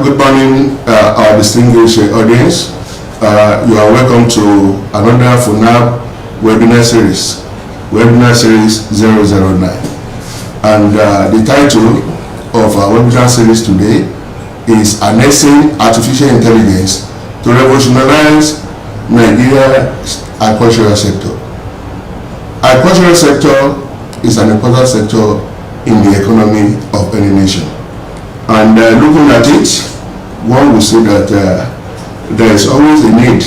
Good morning, our distinguished audience. You are welcome to another FUNAAB Webinar Series, Webinar Series 009. And the title of our webinar series today is Harnessing Artificial Intelligence to Revolutionize Nigeria's Agricultural Sector. Agricultural sector is an important sector in the economy of any nation. And looking at it, one will say that there is always a need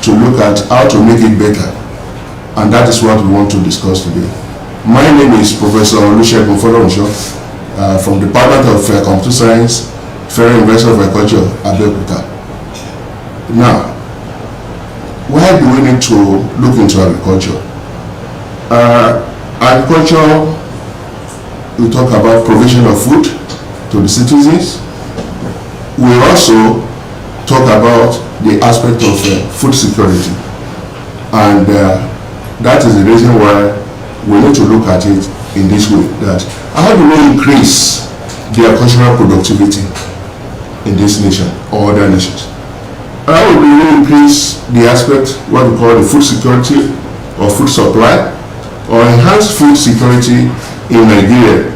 to look at how to make it better. And that is what we want to discuss today. My name is Professor Olusegun Folorunso from the Department of Computer Science, Federal University of Agriculture, Abeokuta. Now, why do we need to look into agriculture? Agriculture, we talk about provision of food to the citizens. We also talk about the aspect of food security, and that is the reason why we need to look at it in this way, that how do we increase the agricultural productivity in this nation or other nations? How do we increase the aspect, what we call the food security or food supply, or enhance food security in Nigeria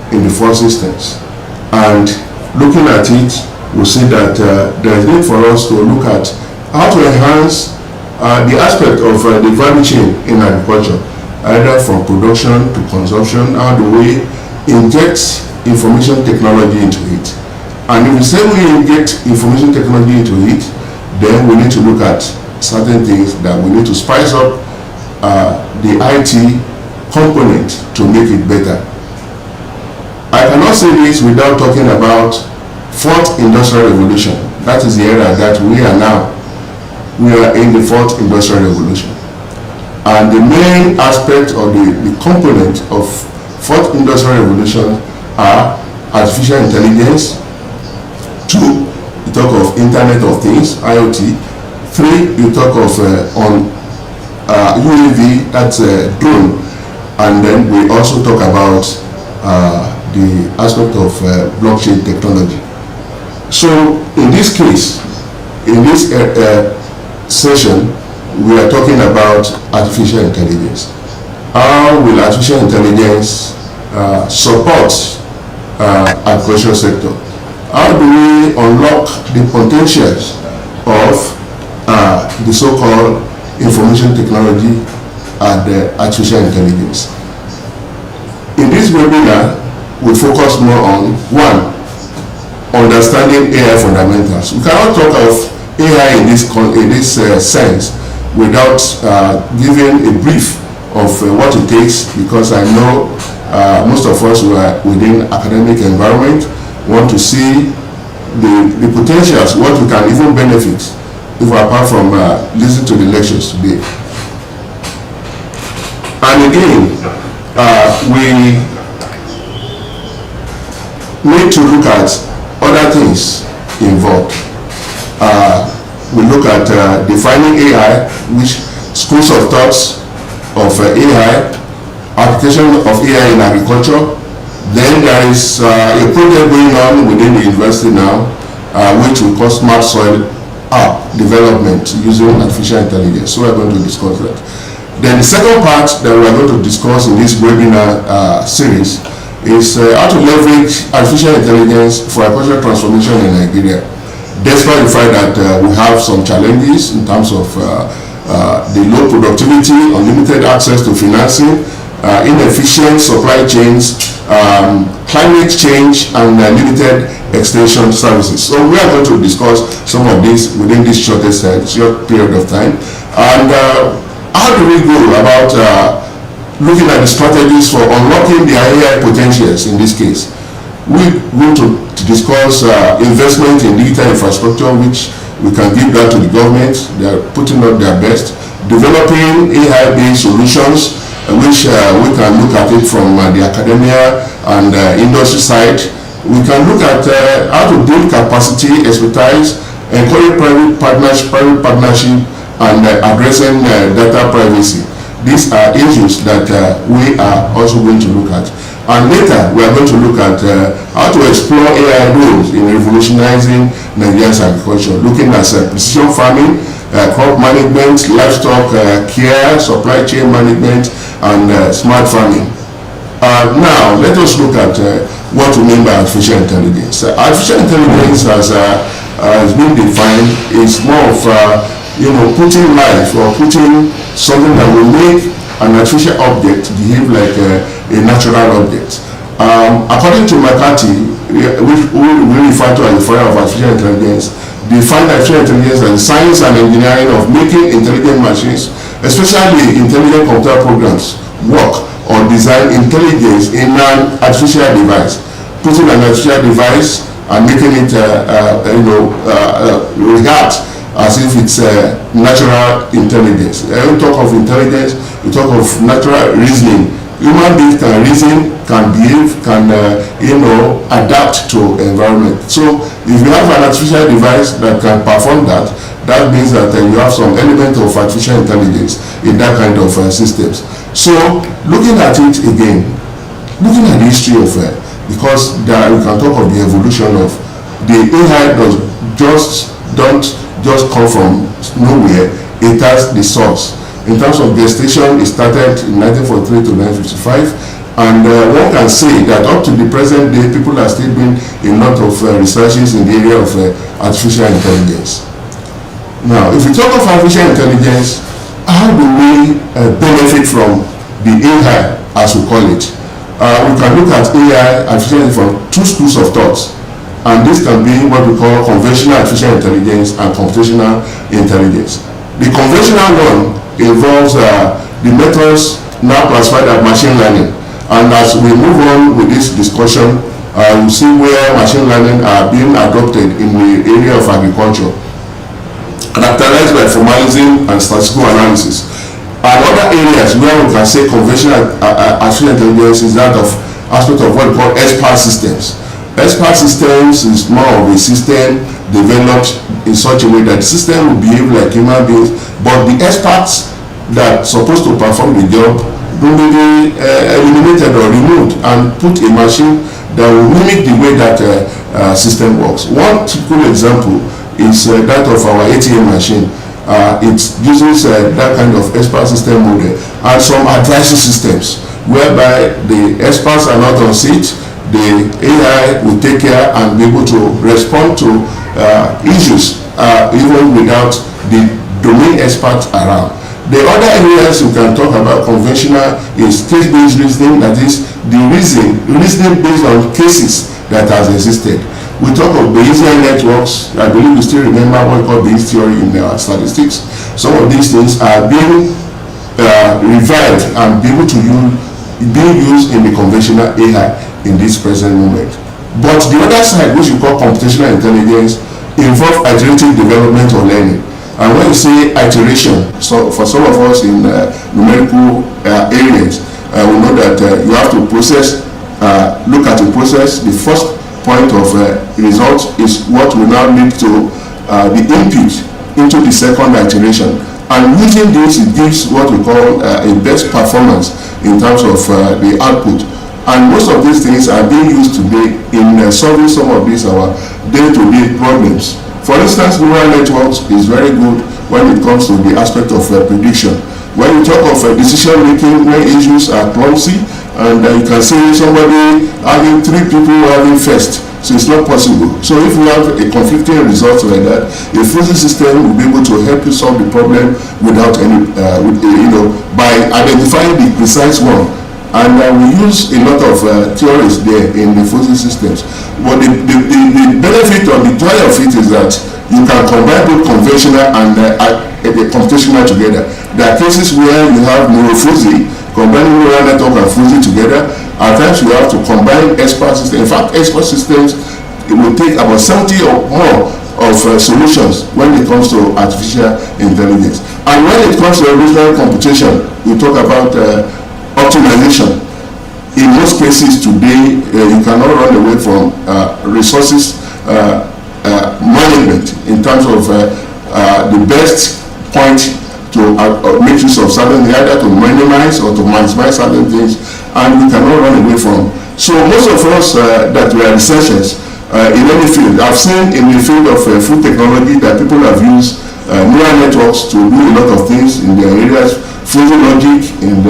in the first instance? And looking at it, we see that there is need for us to look at how to enhance the aspect of the value chain in agriculture, either from production to consumption. How do we inject information technology into it? And if we say we inject information technology into it, then we need to look at certain things that we need to spice up the IT component to make it better. I cannot say this without talking about fourth industrial revolution. That is the era that we are now. We are in the fourth industrial revolution. And the main aspect or the component of fourth industrial revolution are artificial intelligence. 2, you talk of Internet of Things, IoT. 3, you talk of UAV, that's drone. And then we also talk about the aspect of blockchain technology. So in this case, in this session, we are talking about artificial intelligence. How will artificial intelligence support agricultural sector? How do we unlock the potentials of the so-called information technology and artificial intelligence? In this webinar, we focus more on 1, understanding AI fundamentals. We cannot talk of AI in this sense without giving a brief of what it takes, because I know most of us who are within academic environment want to see the potentials, what we can even benefit if apart from listening to the lectures today. And again, we need to look at other things involved. We look at defining AI, which schools of thoughts of AI, application of AI in agriculture. Then there is a project going on within the university now, which we call Smart Soil App development using artificial intelligence. So we're going to discuss that. Then the second part that we are going to discuss in this webinar series is how to leverage artificial intelligence for agricultural transformation in Nigeria. Despite the fact that we have some challenges in terms of the low productivity, unlimited access to financing, inefficient supply chains, climate change, and limited extension services. So we are going to discuss some of this within this short period of time. And how do we go about looking at the strategies for unlocking the AI potentials in this case? We're going to discuss investment in digital infrastructure, which we can give that to the government. They are putting out their best. Developing AI-based solutions, which we can look at it from the academia and industry side. We can look at how to build capacity, expertise, encourage private partnership, and addressing data privacy. These are issues that we are also going to look at. And later, we are going to look at how to explore AI roles in revolutionizing Nigeria's agriculture, looking at precision farming, crop management, livestock care, supply chain management, and smart farming. Now, let us look at what we mean by artificial intelligence. Artificial intelligence has been defined is more of putting life or putting something that will make an artificial object behave like a natural object. According to McCarthy, which we refer to as the father of artificial intelligence, define artificial intelligence as the science and engineering of making intelligent machines, especially intelligent computer programs, work or design intelligence in an artificial device, putting an artificial device and making it react as if it's natural intelligence. When we talk of intelligence, we talk of natural reasoning. Human beings can reason, can behave, can adapt to environment. So if you have an artificial device that can perform that, that means that you have some element of artificial intelligence in that kind of systems. So looking at it again, looking at the history of because there we can talk of the evolution of the AI don't just come from nowhere. It has the source. In terms of gestation, it started in 1943 to 1955, and one can say that up to the present day, people are still doing a lot of researches in the area of artificial intelligence. Now, if we talk of artificial intelligence, how do we benefit from the AI, as we call it? We can look at AI, artificial intelligence, from two schools of thoughts. And this can be what we call conventional artificial intelligence and computational intelligence. The conventional one involves the methods now classified as machine learning. And as we move on with this discussion, you see where machine learning are being adopted in the area of agriculture, characterized by formalism and statistical analysis. And other areas where we can say conventional artificial intelligence is that of aspect of what we call expert systems. Expert systems is more of a system developed in such a way that the system will behave like human beings, but the experts that are supposed to perform the job will be eliminated or removed and put a machine that will mimic the way that system works. One typical example is that of our ATM machine. It uses that kind of expert system model and some advisory systems whereby the experts are not on seat. The AI will take care and be able to respond to issues even without the domain experts around. The other areas you can talk about conventional is case-based reasoning, that is the reasoning based on cases that has existed. We talk of Bayesian networks. I believe you still remember what we call Bayes theory in statistics. Some of these things are being revived and be able to being used in the conventional AI in this present moment. But the other side, which we call computational intelligence, involves iterative development or learning. And when you say iteration, so for some of us in numerical areas, we know that you have to process, look at the process. The first point of result is what will now lead to the input into the second iteration. And using this, it gives what we call a best performance in terms of the output. And most of these things are being used today in solving some of these our day-to-day problems. For instance, neural networks is very good when it comes to the aspect of prediction. When you talk of decision making, when issues are clumsy, and you can say somebody having 3 people having first, so it's not possible. So if we have a conflicting result like that, a fuzzy system will be able to help you solve the problem without any, by identifying the precise one. And we use a lot of theories there in the fuzzy systems. But the benefit or the joy of it is that you can combine both conventional and computational together. There are cases where you have neurofuzzy, combining neural network and fuzzy together. At times you have to combine expert systems. In fact, expert systems, it will take about 70 or more of solutions when it comes to artificial intelligence. And when it comes to revolutionary computation, we talk about optimization. In most cases today, you cannot run away from resources management in terms of the best point to make use of certain things, either to minimize or to maximize certain things, and we cannot run away from. So most of us that we are researchers in any field, I've seen in the field of food technology that people have used neural networks to do a lot of things in their areas, fuzzy logic in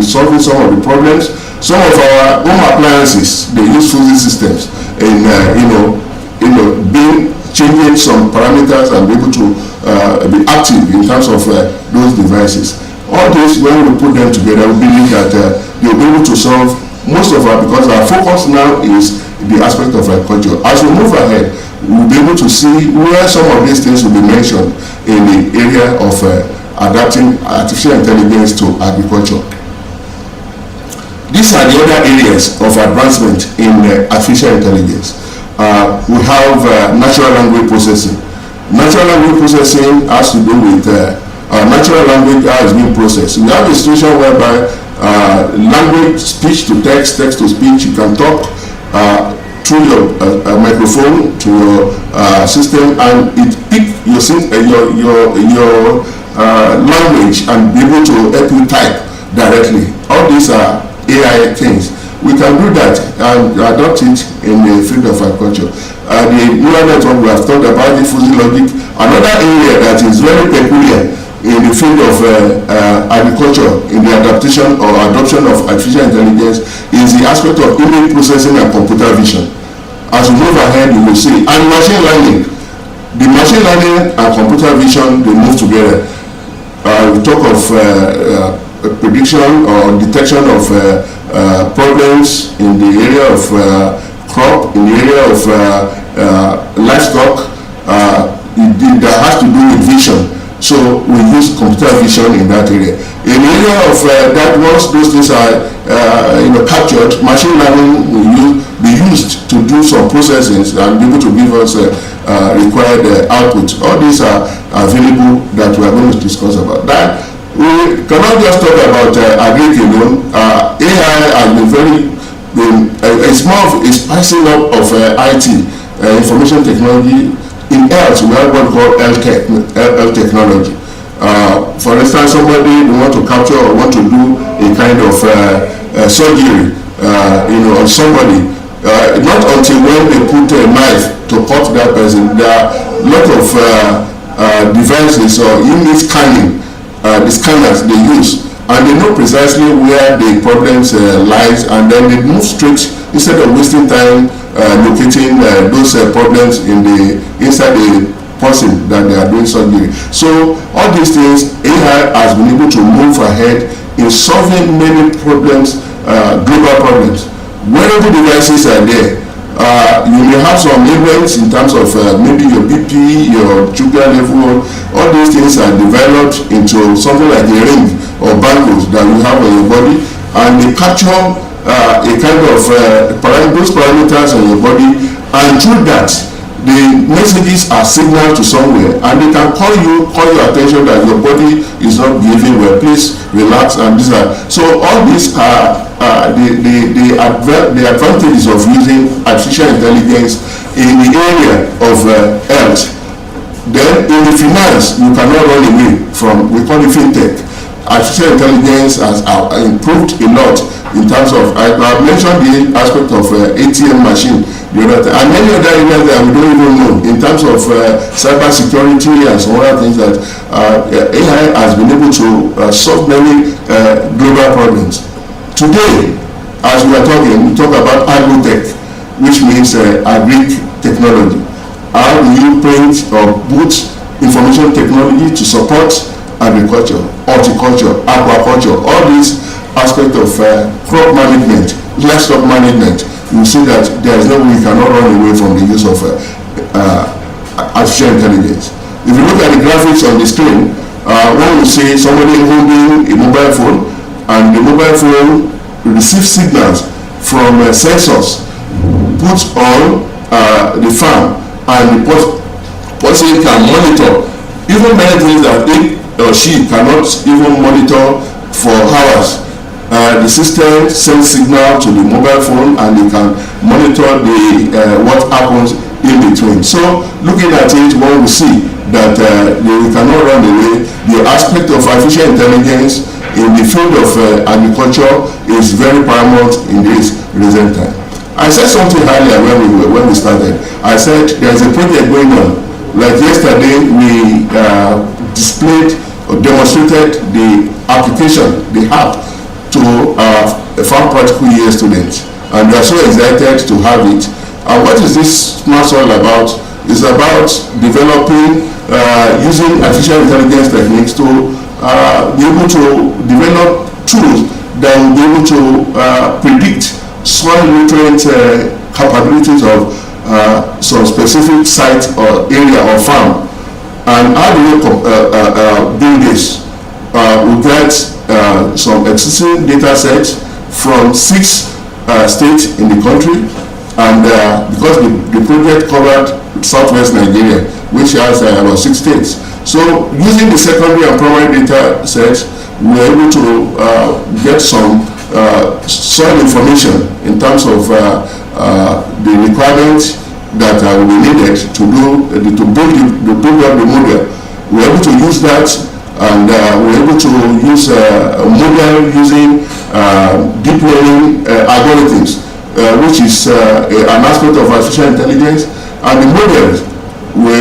solving some of the problems. Some of our home appliances, they use fuzzy systems in changing some parameters and be able to be active in terms of those devices. All this, when we put them together, we believe that they'll be able to solve most of our, because our focus now is the aspect of agriculture. As we move ahead, we'll be able to see where some of these things will be mentioned in the area of adapting artificial intelligence to agriculture. These are the other areas of advancement in artificial intelligence. We have natural language processing. Natural language processing has to do with natural language that is being processed. We have a situation whereby language, speech to text, text to speech, you can talk through your microphone to your system, and it picks your language and be able to help you type directly. All these are AI things. We can do that and adopt it in the field of agriculture. The neural network, we have talked about the fuzzy logic. Another area that is very peculiar in the field of agriculture, in the adaptation or adoption of artificial intelligence, is the aspect of image processing and computer vision. As we move ahead, you will see, and machine learning. The machine learning and computer vision, they move together. We talk of prediction or detection of problems in the area of crop, in the area of livestock, that has to do with vision. So we use computer vision in that area. In the area of that, once those things are captured, machine learning will be used to do some processes and be able to give us required output. All these are available that we are going to discuss about. That we cannot just talk about agric alone. AI has been it's more of a spicing up of IT, information technology. In health, we have what we call health technology. For instance, somebody want to capture or want to do a kind of surgery, on somebody. Not until when they put a knife to cut that person, there are a lot of devices or image scanning, the scanners they use, and they know precisely where the problems lies, and then they move straight instead of wasting time locating those problems inside the person that they are doing surgery. So all these things, AI has been able to move ahead in solving many problems, global problems. Wearable devices are there. You may have some elements in terms of maybe your BP, your sugar level. All these things are developed into something like a ring or bangles that you have on your body, and they capture a kind of those parameters on your body, and through that the messages are signaled to somewhere, and they can call your attention that your body is not behaving well, please relax, and these are, so all these are the advantages of using artificial intelligence in the area of health. Then in the finance, you cannot run away from, we call it fintech. Artificial intelligence has improved a lot in terms of, I have mentioned the aspect of ATM machine, and many other areas that we don't even know in terms of cyber security and some other things that AI has been able to solve many global problems. Today, as we are talking, we talk about agrotech, which means agric technology. How do you print or put information technology to support agriculture, horticulture, aquaculture, all these aspects of crop management, livestock management? You see that there is no way you cannot run away from the use of artificial intelligence. If you look at the graphics on the screen, one will see somebody holding a mobile phone, and the mobile phone receives signals from sensors put on the farm, and the person can monitor even many things that he or she cannot even monitor for hours. The system sends signal to the mobile phone, and they can monitor what happens in between. So looking at it, one will see that we cannot run away. The aspect of artificial intelligence in the field of agriculture is very paramount in this recent time. I said something earlier when we started. I said there's a project going on. Like yesterday, we displayed or demonstrated the application, the app, to farm practical year students, and they are so excited to have it. And what is this mass all about? It's about developing, using artificial intelligence techniques to be able to develop tools that will be able to predict soil nutrient capabilities of some specific site or area or farm. And how do we do this? We get some existing data sets from 6 states in the country, and because the project covered southwest Nigeria, which has about 6 states. So using the secondary and primary data sets, we were able to get some soil information in terms of the requirements that will be needed to build up the model. We were able to use that, and we were able to use a model using deep learning algorithms, which is an aspect of artificial intelligence. And the models, we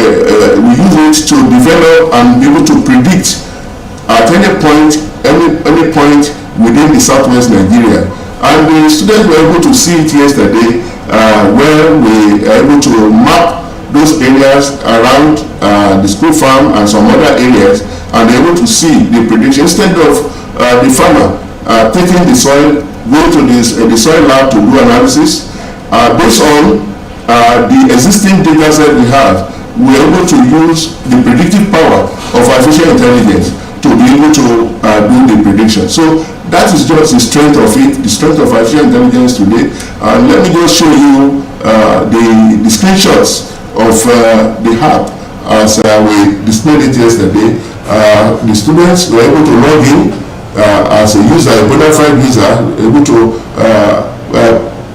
use it to develop and be able to predict at any point within the southwest Nigeria. And the students were able to see it yesterday, where we are able to map those areas around the school farm and some other areas, and they're able to see the prediction. Instead of the farmer taking the soil, going to the soil lab to do analysis, based on the existing data set we have, we're able to use the predictive power of artificial intelligence to be able to do the prediction. So that is just the strength of it, the strength of artificial intelligence today. Let me just show you the screenshots of the app as we displayed it yesterday. The students were able to log in as a user, a bona fide user, able to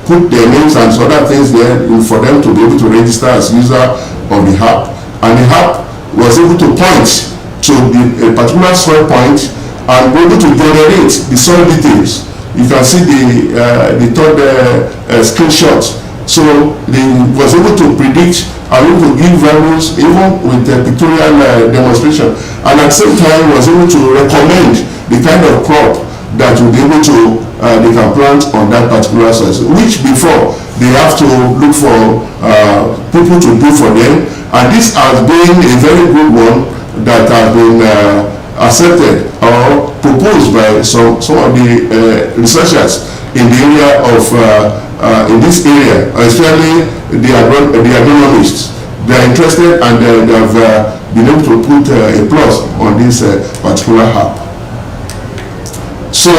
put their names and other things there for them to be able to register as user of the app. And the app was able to point to a particular soil point and be able to generate the soil details. You can see the third screenshot. So they was able to predict and able to give values even with the pictorial demonstration, and at the same time was able to recommend the kind of crop that will be able to they can plant on that particular soil, which before they have to look for people to do for them. And this has been a very good one that has been accepted or proposed by some of the researchers in the area of in this area, especially the agronomists. They are interested, and they have been able to put a plus on this particular app. So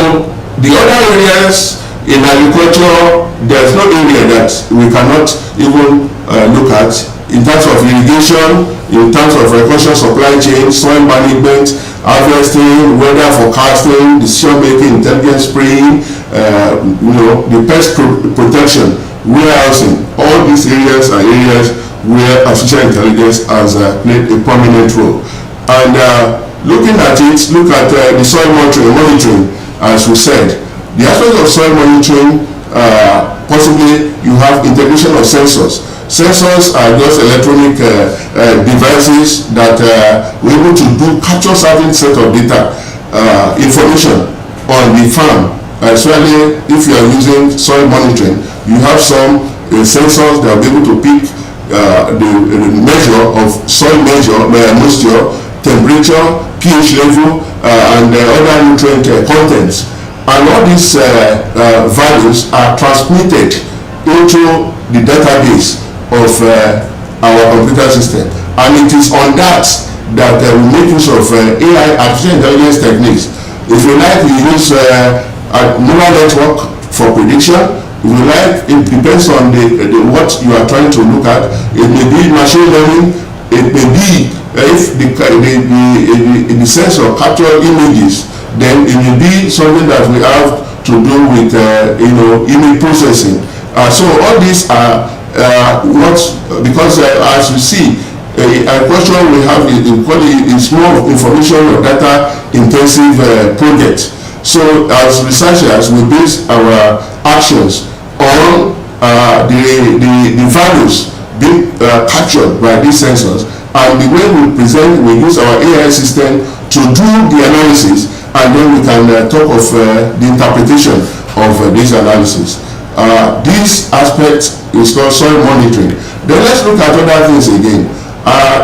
the other areas in agriculture, there's no area that we cannot even look at in terms of irrigation, in terms of agricultural supply chain, soil management, harvesting, weather forecasting, decision making, intelligent spraying, the pest protection, warehousing. All these areas are areas where artificial intelligence has played a prominent role. And looking at it, look at the soil monitoring, as we said. The aspect of soil monitoring, possibly you have integration of sensors. Sensors are just electronic devices that we're able to capture certain set of data, information on the farm. Especially if you are using soil monitoring, you have some sensors that will be able to pick the measure of soil moisture, temperature, pH level, and other nutrient contents. And all these values are transmitted into the database of our computer system. And it is on that we make use of AI, artificial intelligence techniques. If you like, we use a neural network for prediction. If you like, it depends on what you are trying to look at. It may be machine learning. It may be if the sensor capture images, then it may be something that we have to do with image processing. So all these are because as we see, a question we have is more information or data intensive project. So as researchers, we base our actions on the values being captured by these sensors, and the way we present, we use our AI system to do the analysis, and then we can talk of the interpretation of this analysis. This aspect is called soil monitoring. Then let's look at other things again.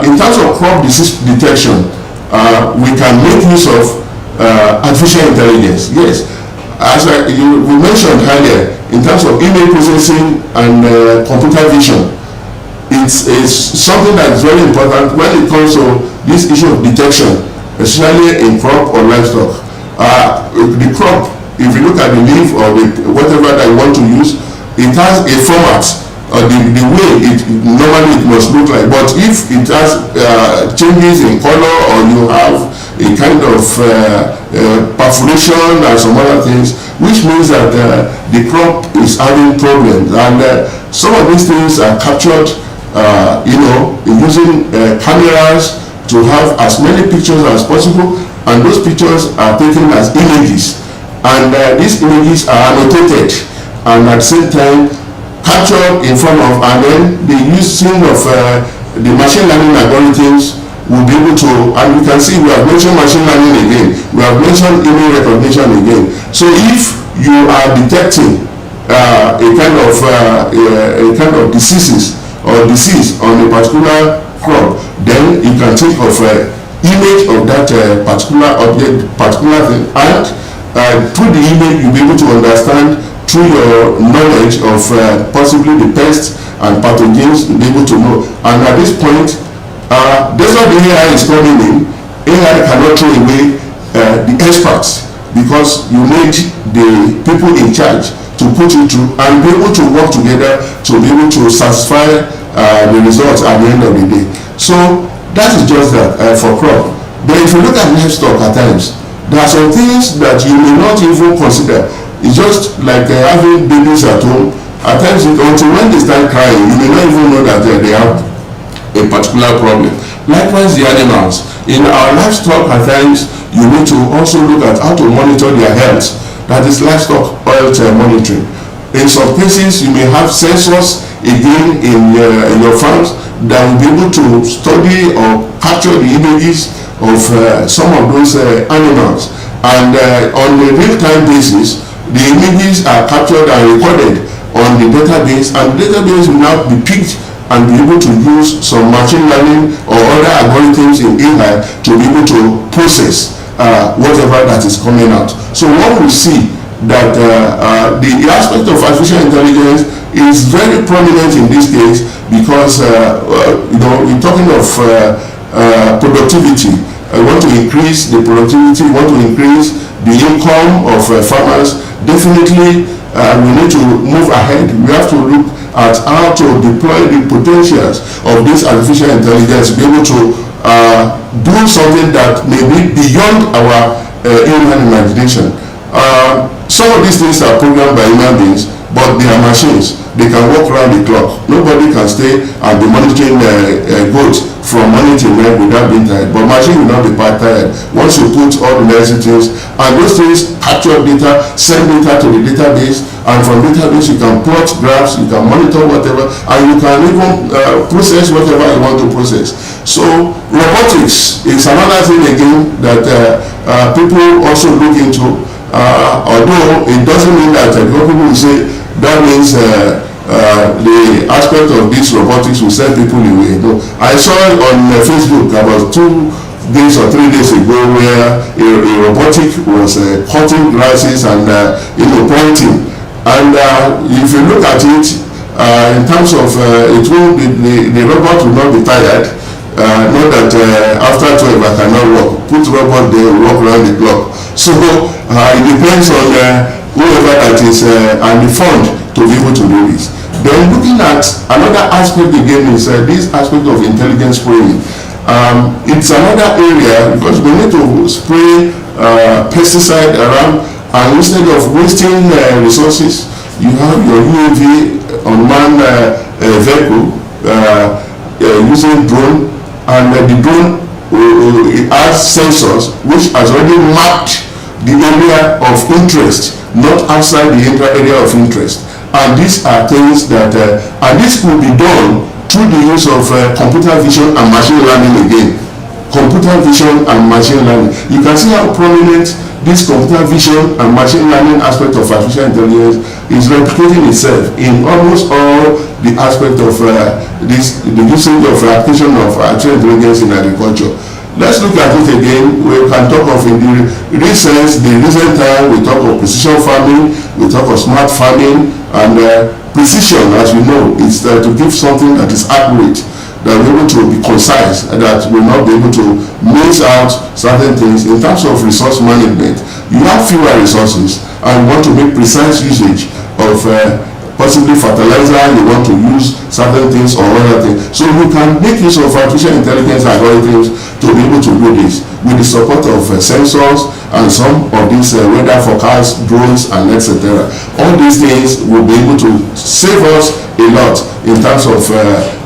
In terms of crop disease detection, we can make use of artificial intelligence. Yes, as we mentioned earlier, in terms of image processing and computer vision, it's something that is very important when it comes to this issue of detection, especially in crop or livestock. The crop, if you look at the leaf or whatever that you want to use, it has a format, the way normally it must look like. But if it has changes in color, or you have a kind of perforation and some other things, which means that the crop is having problems. And some of these things are captured using cameras to have as many pictures as possible, and those pictures are taken as images, and these images are annotated and at the same time captured in front of, and then the using of the machine learning algorithms will be able to, and we can see we have mentioned machine learning again, we have mentioned image recognition again. So if you are detecting a kind of diseases or disease on a particular crop, then you can think of image of that particular object, particular thing, and through the image you'll be able to understand, through your knowledge of possibly the pests and pathogens, you'll be able to know. And at this point, that's what the AI is coming in. AI cannot throw away the experts, because you need the people in charge to put it through and be able to work together to be able to satisfy the results at the end of the day. So that is just that for crop. But if you look at livestock at times, there are some things that you may not even consider. It's just like having babies at home. At times, until when they start crying, you may not even know that they have a particular problem. Likewise, the animals. In our livestock, at times, you need to also look at how to monitor their health. That is livestock health monitoring. In some cases, you may have sensors again in your farms that will be able to study or capture the images of some of those animals. And on a real-time basis, the images are captured and recorded on the database, and the database will now be picked and be able to use some machine learning or other algorithms in AI to be able to process whatever that is coming out. So what we see that the aspect of artificial intelligence is very prominent in this case, because we're talking of productivity. I want to increase the productivity, want to increase the income of farmers. Definitely we need to move ahead. We have to look at how to deploy the potentials of this artificial intelligence to be able to do something that may be beyond our human imagination. Some of these things are programmed by human beings, but they are machines. They can walk around the clock. Nobody can stay and be monitoring goats from morning till night without being tired. But machine will not be tired once you put all the necessary things, and those things capture data, send data to the database, and from database you can plot graphs, you can monitor whatever, and you can even process whatever you want to process. So robotics is another thing again that people also look into. Although it doesn't mean that people will say that means the aspect of this robotics will send people away. No, I saw it on Facebook about 2 days or 3 days ago where a robotic was cutting grasses and pointing. And if you look at it in terms of it will the robot will not be tired. Not that after 12 I cannot walk. Put robot there, walk around the clock. So it depends on whoever that is and the fund to be able to do this. Then looking at another aspect again is this aspect of intelligent spraying. It's another area, because we need to spray pesticide around, and instead of wasting resources, you have your UAV unmanned vehicle using drone, and the drone it has sensors which has already mapped the area of interest, not outside the area of interest. And these are things that, and this will be done through the use of computer vision and machine learning again. Computer vision and machine learning. You can see how prominent this computer vision and machine learning aspect of artificial intelligence is replicating itself in almost all the aspect of the usage of application of artificial intelligence in agriculture. Let's look at it again. We can talk of in the recent time, we talk of precision farming, we talk of smart farming, and precision, as we know, is to give something that is accurate, that we're able to be concise, and that will not be able to miss out certain things. In terms of resource management, you have fewer resources and you want to make precise usage of possibly fertilizer, you want to use certain things or other things. So you can make use of artificial intelligence algorithms to be able to do this with the support of sensors and some of these weather forecast drones and etc. All these things will be able to save us a lot in terms of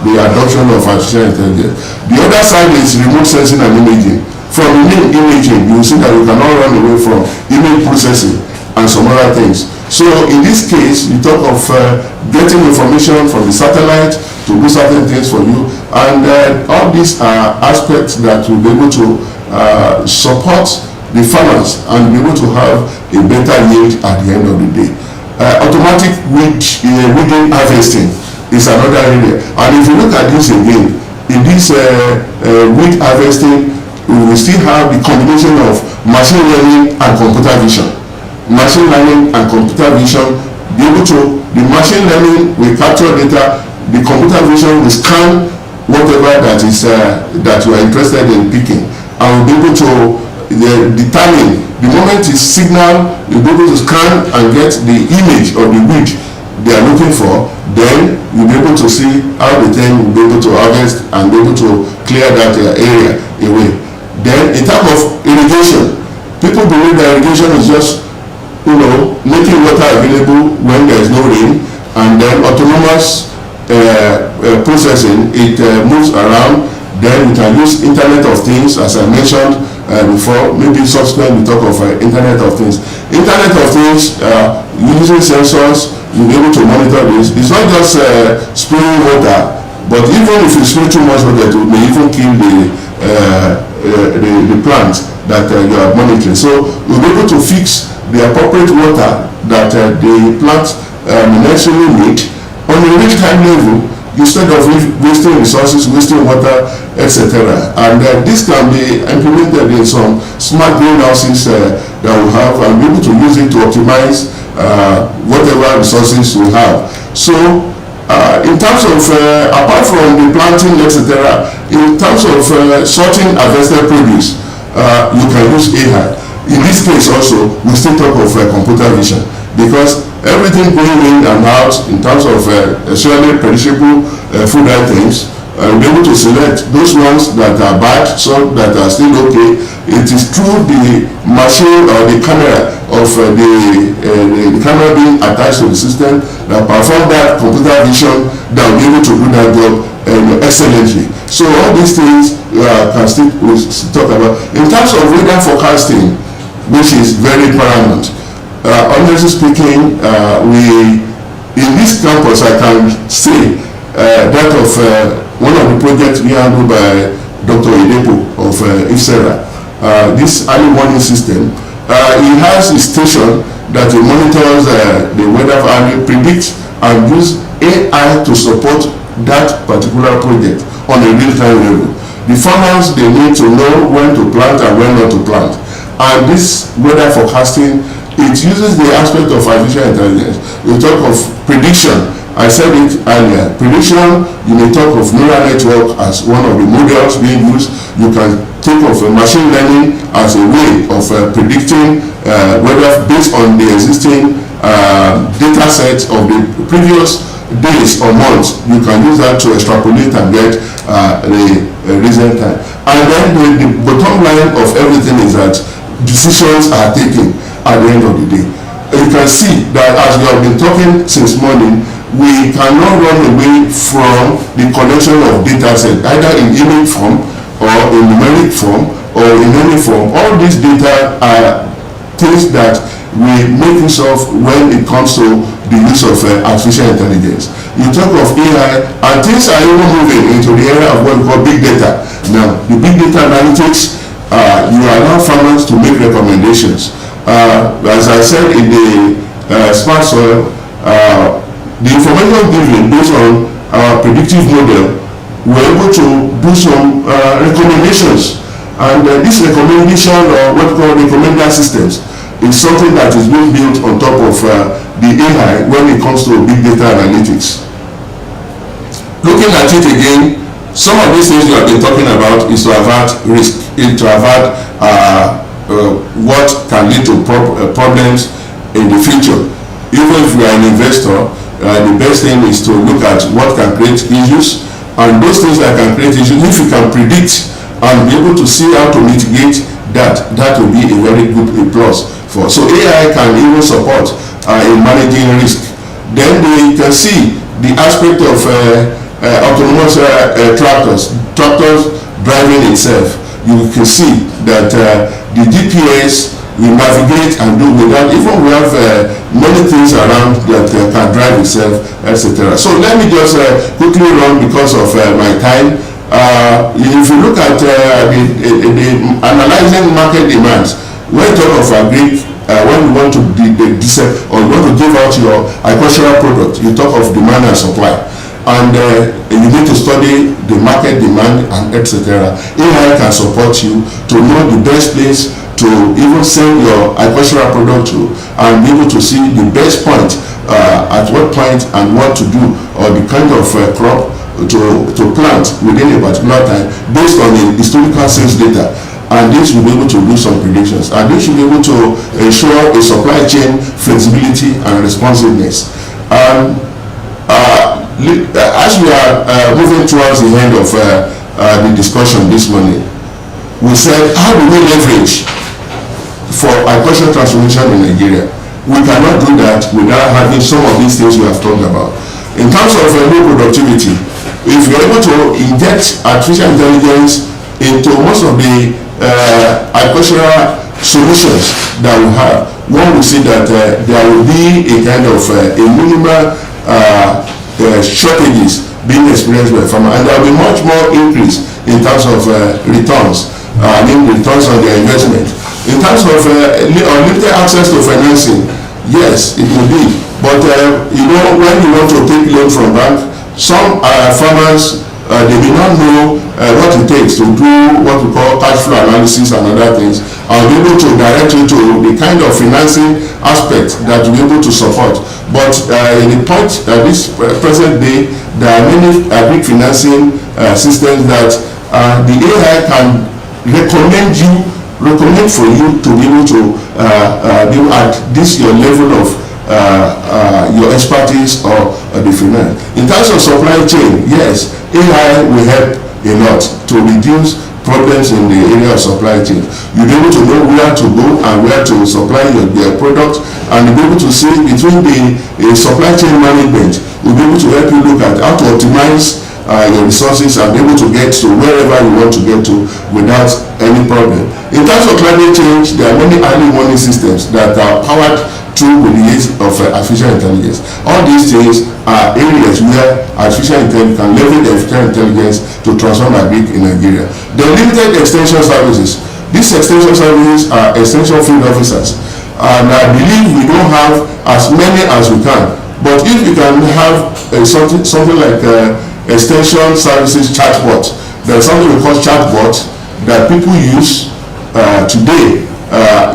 the adoption of artificial intelligence. The other side is remote sensing and imaging. From imaging, you will see that you cannot run away from image processing and some other things. So in this case, you talk of getting information from the satellite to do certain things for you, and all these are aspects that will be able to support the farmers and be able to have a better yield at the end of the day. Automatic weeding harvesting is another area, and if you look at this again, in this weed harvesting, we will still have the combination of machine learning and computer vision. Machine learning and computer vision, be able to, the machine learning will capture data, the computer vision will scan whatever that is that you are interested in picking, and will be able to determine the moment it's signal, you'll be able to scan and get the image of the weed they are looking for. Then you'll be able to see how the thing will be able to harvest and be able to clear that area away. Then in terms of irrigation, people believe that irrigation is just making water available when there is no rain, and then autonomous processing, it moves around. Then we can use Internet of Things, as I mentioned before. Maybe subsequent we talk of Internet of Things. Internet of Things, using sensors, you'll be able to monitor this. It's not just spraying water, but even if you spray too much water, it may even kill the plant that you are monitoring. So you'll be able to fix the appropriate water that the plant necessarily need on a real-time level, instead of wasting resources, wasting water, etc. And this can be implemented in some smart greenhouses that we have, and be able to use it to optimize whatever resources we have. So in terms of, apart from the planting, etc., in terms of sorting harvested produce, you can use AI. In this case also, we still talk of computer vision, because everything going in and out in terms of especially perishable food items, be able to select those ones that are bad, some that are still okay. It is through the machine or the camera of the camera being attached to the system that perform that computer vision that will be able to do that job excellently. So all these things we'll still talk about. In terms of weather forecasting, which is very paramount. Honestly speaking, we in this campus, I can say that of one of the projects we handled by Dr. Idepo of IFSERA, this early warning system. He has a station that monitors the weather and predicts and use AI to support that particular project on a real-time level. The farmers, they need to know when to plant and when not to plant. And this weather forecasting, it uses the aspect of artificial intelligence. We talk of prediction. I said it earlier. Prediction, you may talk of neural network as one of the models being used. You can think of machine learning as a way of predicting weather based on the existing data sets of the previous days or months. You can use that to extrapolate and get the recent time. And then the bottom line of everything is that decisions are taken at the end of the day. You can see that as we have been talking since morning, we cannot run away from the collection of data set, either in image form or in numeric form or in any form. All these data are things that we make use of when it comes to the use of artificial intelligence. You talk of AI, and things are even moving into the area of what we call big data. Now, the big data analytics, you allow farmers to make recommendations. As I said in the smart soil, the information given based on our predictive model, we're able to do some recommendations. And this recommendation, or what we call recommender systems, is something that is being built on top of the AI when it comes to big data analytics. Looking at it again, some of these things we have been talking about is to avert risk, to avert what can lead to problems in the future. Even if you are an investor, the best thing is to look at what can create issues, and those things that can create issues, if you can predict and be able to see how to mitigate that will be a very good plus for. So AI can even support in managing risk. Then you can see the aspect of autonomous tractors driving itself. You can see that the GPS will navigate and do without, even we have many things around that can drive itself, etc. So let me just quickly run because of my time. If you look at the analyzing market demands, when you talk of agri, when you want to or you want to give out your agricultural product, you talk of demand and supply, and you need to study the market demand and etc. AI can support you to know the best place to even sell your agricultural product to, and be able to see the best point at what point and what to do, or the kind of crop to plant within a particular time based on the historical sales data. And this will be able to do some predictions, and this will be able to ensure a supply chain flexibility and responsiveness. As we are moving towards the end of the discussion this morning, we said, how do we leverage for agricultural transformation in Nigeria? We cannot do that without having some of these things we have talked about. In terms of low productivity, if you're able to inject artificial intelligence into most of the agricultural solutions that we have, one will see that there will be a kind of a minimal shortages being experienced by farmers, and there will be much more increase in terms of returns, returns on their investment. In terms of unlimited access to financing, yes, it will be. But when you want to take loan from bank, some farmers they may not know what it takes to do what we call cash flow analysis and other things, and be able to direct you to the kind of financing aspect that you'll be able to support. But in the point at this present day, there are many big financing systems that the AI can recommend for you to be able to do at this your level of your expertise or the finance. In terms of supply chain, yes, AI will help a lot to reduce problems in the area of supply chain. You'll be able to know where to go and where to supply your product, and you'll be able to see between the supply chain management. We'll be able to help you look at how to optimize your resources and be able to get to wherever you want to get to without any problem. In terms of climate change, there are many early warning systems that are powered through with the use of artificial intelligence. All these things are areas where artificial intelligence can leverage artificial intelligence to transform agri in Nigeria. The limited extension services. These extension services are extension field officers, and I believe we don't have as many as we can. But if we can have something like extension services chatbot, there's something we call chatbot that people use today.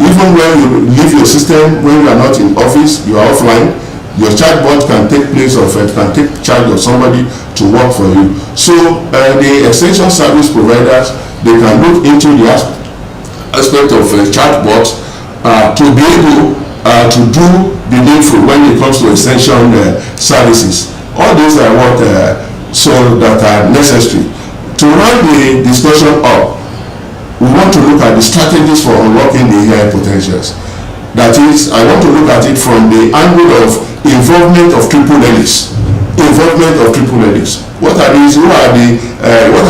Even when you leave your system, when you are not in office, you are offline, your chatbot can take place of can take charge of somebody to work for you. So the extension service providers, they can look into the aspect of chatbot to be able to do the needful when it comes to extension services. All these are what that are necessary to run the discussion up. We want to look at the strategies for unlocking the AI potentials. That is, I want to look at it from the angle of a involvement of triple helix. What are these? What are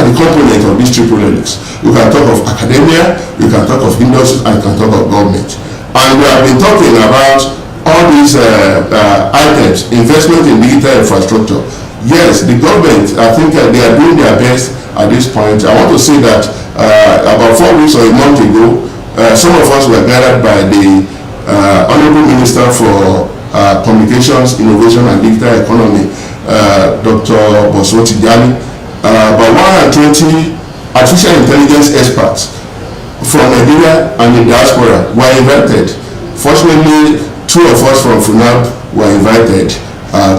the components of this triple helix? You can talk of academia, you can talk of industry, and you can talk of government. And we have been talking about all these items, investment in digital infrastructure. Yes, the government, I think they are doing their best at this point. I want to say that about 4 weeks or a month ago, some of us were gathered by the Honorable Minister for Communications, Innovation and Digital Economy, Dr. Bolster, about 120 artificial intelligence experts from Nigeria and the diaspora were invited. Fortunately, 2 of us from FUNAAB were invited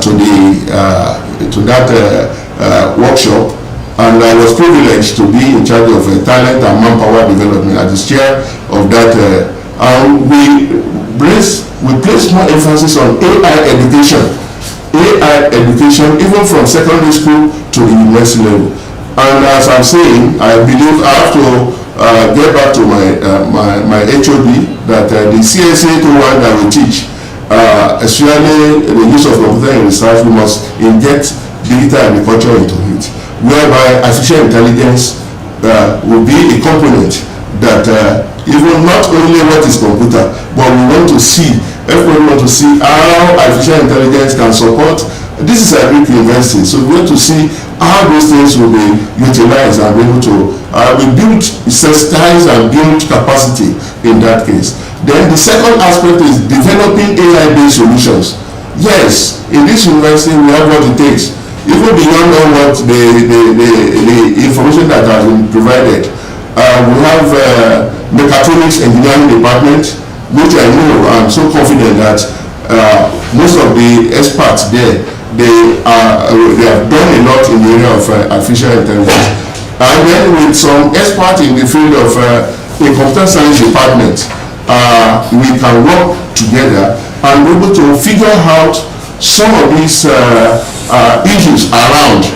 to that workshop, and I was privileged to be in charge of talent and manpower development as the chair of that. And we place more emphasis on AI education, even from secondary school to the university level. And as I'm saying, I believe I have to get back to my HOD that the CSA one that we teach, especially the use of computer in research, we must inject digital agriculture into it, whereby artificial intelligence will be a component that even not only what is computer, but we want to see, everybody want to see how artificial intelligence can support. This is a great university, so we want to see how those things will be utilized and be able to build, sensitize and build capacity in that case. Then the second aspect is developing AI-based solutions. Yes, in this university we have what it takes, even beyond all what the information that has been provided. We have mechatronics engineering department, which I know, I'm so confident that most of the experts there, they have done a lot in the area of artificial intelligence. And then with some experts in the field of the computer science department, we can work together and be able to figure out some of these issues around,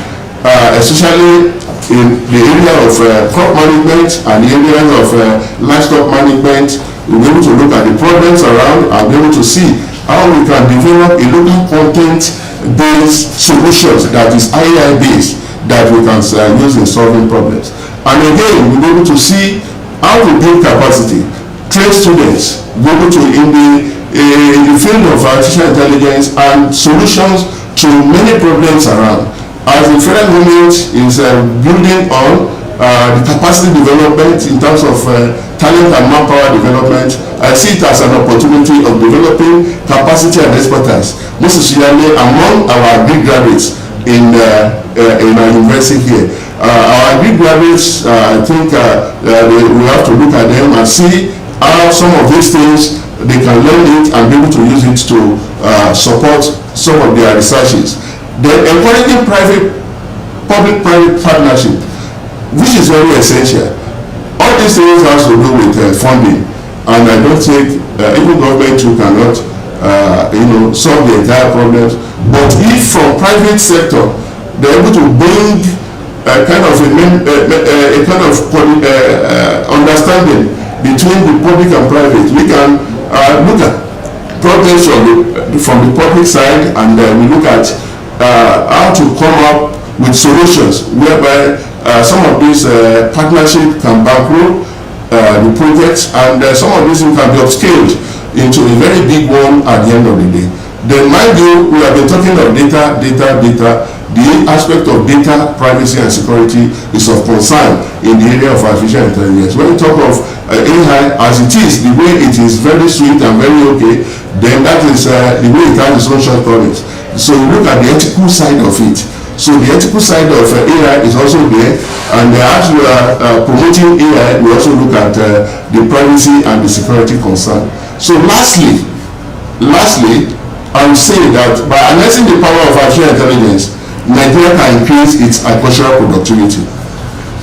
especially in the area of crop management and the area of livestock management. We'll be able to look at the problems around and be able to see how we can develop a local content-based solutions that is AI based that we can use in solving problems. And again, we'll be able to see how to build capacity, train students, be able to in the field of artificial intelligence and solutions to many problems around. As the federal government is building on the capacity development in terms of talent and manpower development, I see it as an opportunity of developing capacity and expertise, most especially among our Greek graduates in our university here. Our Greek graduates, I think we have to look at them and see how some of these things they can learn it and be able to use it to support some of their researches. Then encouraging public-private partnership, which is very essential. All these things has to do with funding, and I don't think even government too cannot solve the entire problems. But if from private sector they're able to bring a kind of understanding between the public and private, we can look at problems from the public side, and we look at how to come up with solutions whereby some of these partnerships can bankroll the projects, and some of these can be upscaled into a very big one at the end of the day. Then mind you, we have been talking of data. The aspect of data privacy and security is of concern in the area of artificial intelligence. When we talk of AI as it is, the way it is very sweet and very okay, then that is the way it has its own shortcomings. So we look at the ethical side of it. So the ethical side of AI is also there, and as we are promoting AI, we also look at the privacy and the security concern. So lastly, I would say that by harnessing the power of artificial intelligence, Nigeria can increase its agricultural productivity,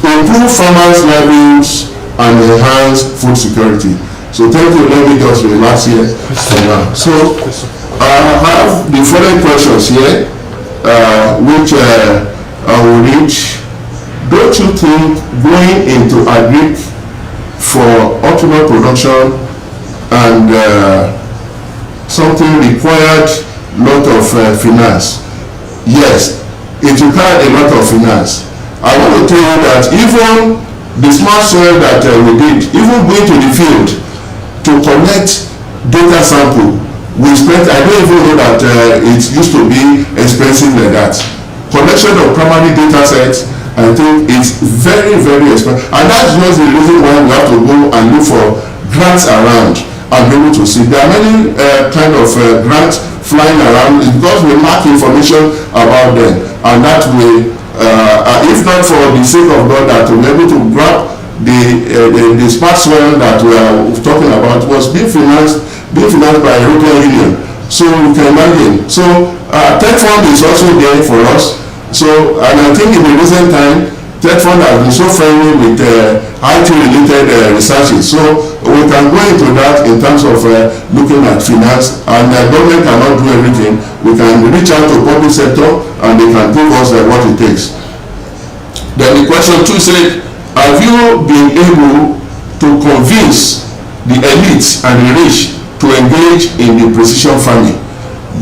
improve farmers' livelihoods, and enhance food security. So thank you. Let me just relax here for now. So I have the following questions here, which I will read. Don't you think going into agric for optimal production and something required lot of finance. Yes, it required a lot of finance. I want to tell you that even the smart soil that we did, even going to the field to collect data sample, we spent, I don't even know that it used to be expensive like that. Collection of primary data sets, I think it's very, very expensive. And that's just the reason why we have to go and look for grants around and be able to see. There are many kind of grants flying around because we lack information about them. And that way, if not for the sake of God, that we're able to grab the smart soil that we are talking about was being financed by European Union. So you can imagine. So Tech Fund is also there for us. So, and I think in the recent time, Tech Fund has been so friendly with IT-related researches. So we can go into that in terms of looking at finance, and the government cannot do everything. We can reach out to public sector, and they can give us what it takes. Then the question 2 said, have you been able to convince the elites and the rich to engage in the precision farming?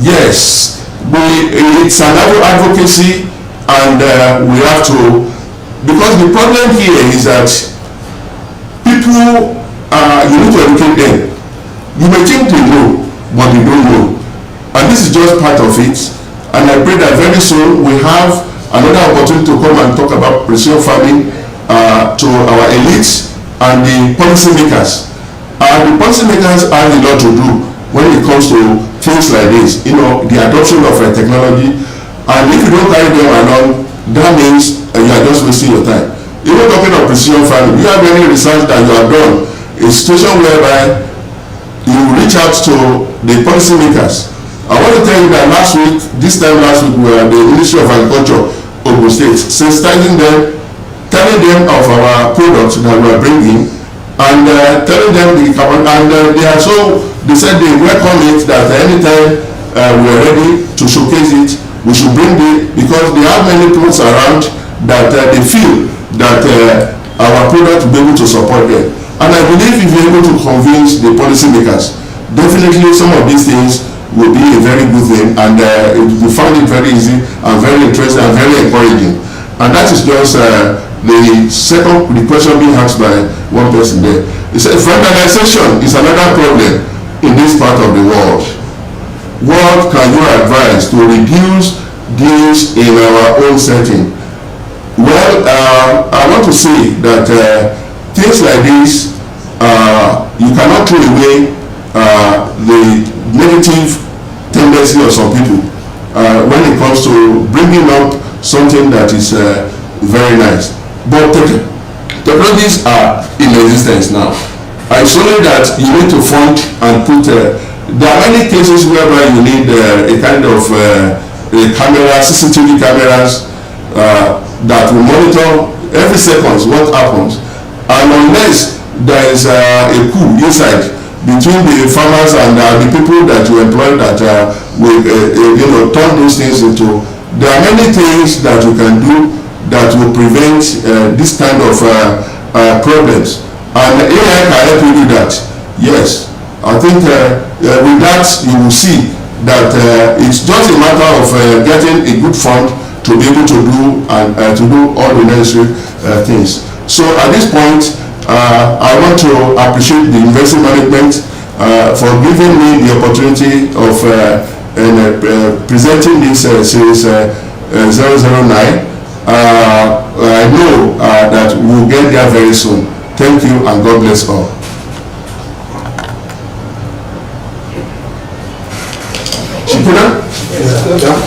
Yes, it's an advocacy, and we have to, because the problem here is that people, you need to educate them. You may think they know, but they don't know, and this is just part of it. And I pray that very soon we have another opportunity to come and talk about precision farming to our elites and the policymakers. The policymakers have a lot to do when it comes to things like this, you know, the adoption of technology. And if you don't carry them along, that means you are just wasting your time. Even talking of precision farming, do you have any research that you have done, a situation whereby you reach out to the policymakers? I want to tell you that this time last week, we were at the Ministry of Agriculture, Ogun State, sensitizing them, telling them of our products that we are bringing, and telling them the carbon, and they said they welcome it, that anytime we are ready to showcase it, we should bring it, because they have many products around that they feel that our product will be able to support them. And I believe if you're able to convince the policymakers, definitely some of these things will be a very good thing, and we find it very easy and very interesting and very encouraging. And that is just the question being asked by one person there. He said, vandalization is another problem in this part of the world. What can you advise to reduce this in our own setting? Well, I want to say that things like this, you cannot throw away the negative tendency of some people when it comes to bringing up something that is very nice. But technologies are in existence now. It's only that you need to fund and put. There are many cases whereby you need a kind of camera, CCTV cameras that will monitor every second what happens. And unless there is a coup inside between the farmers and the people that you employ that will turn those things into. There are many things that you can do that will prevent this kind of problems. And AI can help you do that. Yes, I think with that you will see that it's just a matter of getting a good fund to be able to do and to do all the necessary things. So at this point, I want to appreciate the university management for giving me the opportunity of presenting this series 009. I know that we'll get there very soon. Thank you, and God bless all. Shipuna? Yes.